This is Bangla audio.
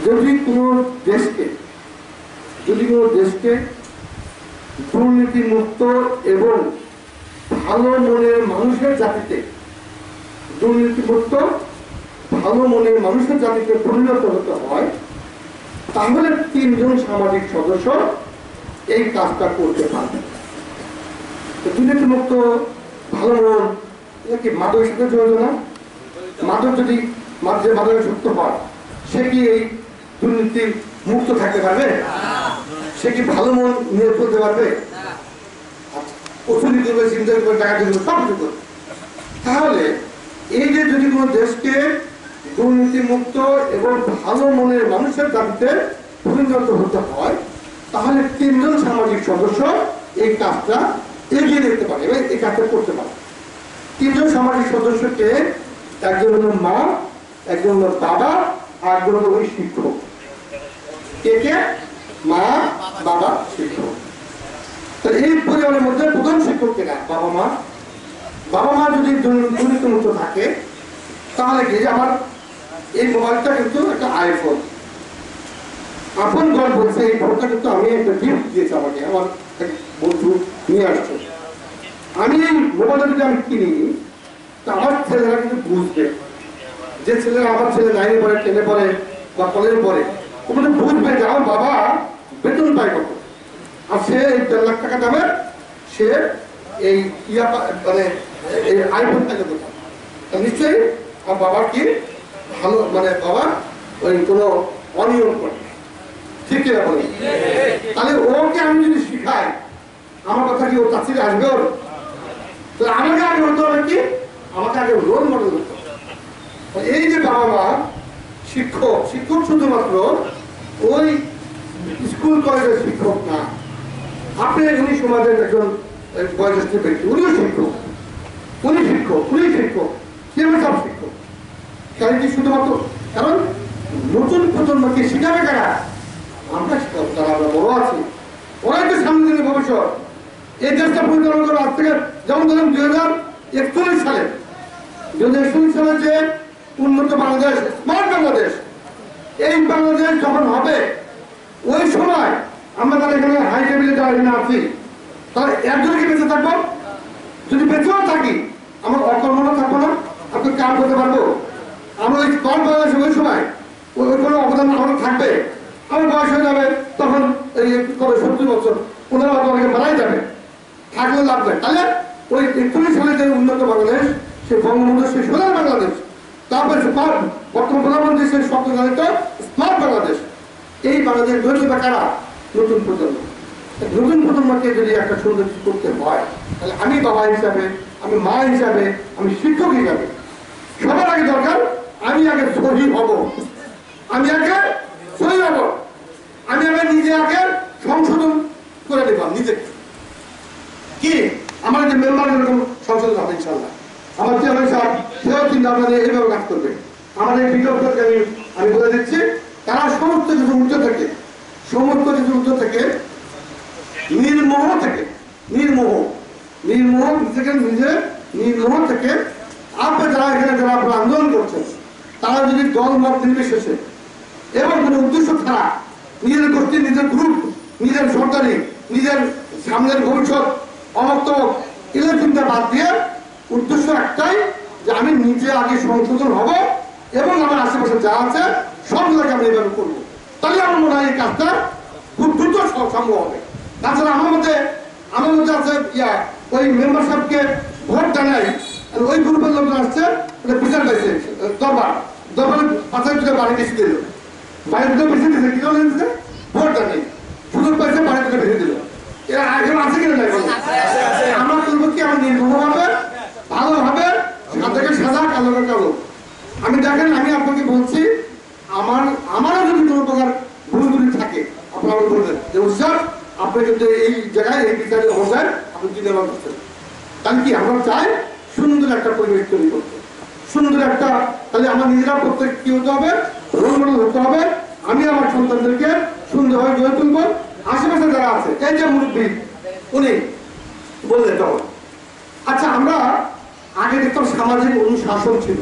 যদি কোনো দেশকে দুর্নীতি মুক্ত এবং ভালো মনের মানুষের জাতিতে পরিণত হতে হয়, তাহলে 3 জন সামাজিক সদস্য এই কাজটা করতে পারবে। দুর্নীতি মুক্ত ভালো মন, এটা কি মাদকের সাথে জড়িত না? মাদক যদি মাদকে যুক্ত হয়, সে কি এই দুর্নীতি মুক্ত থাকতে পারবে? সে কি ভালো মন নিয়ে চলতে পারবে? অর্থনীতি করবে, চিন্তা করবে, টাকা দিবে, সব কিছু করবে। তাহলে এই যে যদি কোনো দেশকে দুর্নীতি মুক্ত এবং ভালো মনের মানুষের দাবিতে পরিণত হতে হয়, তাহলে 3 জন সামাজিক সদস্য এই কাজটা এগিয়ে নিতে পারে এবং এই কাজটা করতে পারে। 3 জন সামাজিক সদস্যকে, একজন হলো মা, একজন হলো বাবা, আর একজন হলো ওই শিক্ষক। কে? মা, বাবা, শিক্ষক। তাহলে এই পরিবারের মধ্যে প্রধান শিক্ষক কেনা বাবা মা যদি দুর্নীতি মুক্ত থাকে, তাহলে কি যে আমার এই মোবাইলটা কিন্তু একটা আইফোন, আপন ঘর বলছে, এই ঘরটা কিন্তু আমি একটা গিফট দিয়েছি আমাকে, আমার এক বন্ধু নিয়ে আসছে। আমি এই মোবাইলটা যদি আমি কিনি, তা আমার ছেলেরা কিন্তু বুঝবে, যে ছেলেরা আমার ছেলে 9-এ পড়ে, 10-এ পড়ে বা কলেজে পড়ে, ওখানে বুঝবে যে আমার বাবা বেতন পায় কত, আর সে 1.5 লাখ টাকা দামের সে এই মানে এই আইফোনটাকে দোকান। নিশ্চয়ই আমার বাবার কি ভালো, মানে বাবা ওই কোনো অনিয়ম করে, ঠিক কিনা বলে? তাহলে ওকে আমি যদি শিখাই, আমার কথা কি ও চাকরি আসবে? ওর তাহলে আমাকে আগে হতে হবে কি, আমাকে আগে রোল মডেল হতে হবে। এই যে বাবা মা, শিক্ষক শুধুমাত্র ওই স্কুল কলেজের শিক্ষক না, আপনি উনি সমাজের একজন বয়োজ্যেষ্ঠ ব্যক্তি, উনিও শিক্ষক, উনি শিক্ষক, সে সব শিক্ষক। কারণ কি শুধুমাত্র, কারণ নতুন প্রজন্মকে শিখাবে কারা? আমরা শিখাবো, যারা আমরা বড় আছি, ওরাই তো সামনে দিনের ভবিষ্যৎ। এই দেশটা পরিচালনা করা আজ থেকে, যেমন ধরেন 2041 সালে যে উন্নত বাংলাদেশ, স্মার্ট বাংলাদেশ, এই বাংলাদেশ যখন হবে, ওই সময় আমরা তারা এখানে হাই টেবিলে যারা এখানে আছি, তাহলে একজনকে বেঁচে থাকবো। যদি বেঁচেও থাকি, আমার অকর্মণ্য থাকবো না, আপনি কাজ করতে পারবো। আমরা ওই স্মার্ট বাংলাদেশে ওই সময় ওই কোনো অবদান আমাদের থাকবে। আমার বয়স হয়ে যাবে, তখন এই কবে 70 বছর, ওনারা হয়তো অনেকে মারাই যাবে, থাকলে লাভ নেই। তাহলে ওই 41 সালে যে উন্নত বাংলাদেশ, সে বঙ্গবন্ধু সেই সোনার বাংলাদেশ, তারপরে বর্তমান প্রধানমন্ত্রী সেই স্বপ্নচালিত স্মার্ট বাংলাদেশ, এই বাংলাদেশ গড়ে কারা? নতুন প্রজন্মকে যদি একটা সুন্দর করতে হয়, তাহলে আমি বাবা হিসাবে, আমি মা হিসাবে, আমি শিক্ষক হিসাবে সবার আগে দরকার আমি আগে সহি হব, আমি আগে নিজে আগে সংশোধন করে নিলাম নিজেকে। কি আমার যে মেম্বার এরকম সংশোধন হবে ইনশাল্লাহ। আমার চেয়ারম্যান সাহেব সেও চিন্তা ভাবনা নিয়ে এইভাবে কাজ করবে। আমাদের বিজ্ঞপ্তিকে আমি বলে দিচ্ছি, তারা সমস্ত কিছু ঊর্ধ্ব থেকে নির্মোহ থেকে আপনি যারা এখানে যারা আপনারা আন্দোলন করছেন, তারা যদি দল মত নির্বিশেষে এবং কোনো উদ্দেশ্য ছাড়া নিজের গোষ্ঠী, নিজের গ্রুপ, নিজের সরকারি, নিজের সামনের ভবিষ্যৎ অমক্ত এগুলো চিন্তা বাদ দিয়ে উদ্দেশ্য একটাই যে আমি নিজে আগে সংশোধন হব এবং আমার আশেপাশে যা আছে সবগুলোকে আমি এইভাবে করবো, তাহলে আমার মনে হয় এই কাজটা খুব দ্রুত সম্ভব হবে। তাছাড়া আমার মধ্যে আছে ওই মেম্বার সাহেবকে ভোট জানাই, ওই গ্রুপের লোকজন আসছে, বিচার পাইছে দরবারের পাশে বাড়ি বেশি দিল, বাড়ি দুটো বেশি দিচ্ছে, কি জন্য দিচ্ছে? ভোট জানাই, সুযোগ পাইছে, বাড়ি দুটো বেশি দিল। এরা এখন আছে কিনা নাই? আমরা করবো কি, আমি নির্ভরভাবে ভালোভাবে সাদাকে সাদা, কালোকে কালো। আমি দেখেন, আমি আপনাকে বলছি, আমারও যদি কোনো প্রকার ভুল থাকে, আপনারা বলবেন যে উৎসাহ আপনি কিন্তু এই জায়গায় এই বিচারের অবস্থায় আপনি চিন্তাভাবনা করছেন। তাহলে কি আমরা চাই সুন্দর একটা পরিবেশ তৈরি করতে, সুন্দর একটা, তাহলে আমার নিজেরা প্রত্যেক কি হতে হবে, রোল মডেল হতে হবে। আমি আমার সন্তানদেরকে সুন্দরভাবে গড়ে তুলবো। আশেপাশে যারা আছে, এই যে মুরব্বী উনি বললেন তখন, আচ্ছা আমরা আগে দেখতাম সামাজিক অনুশাসন ছিল,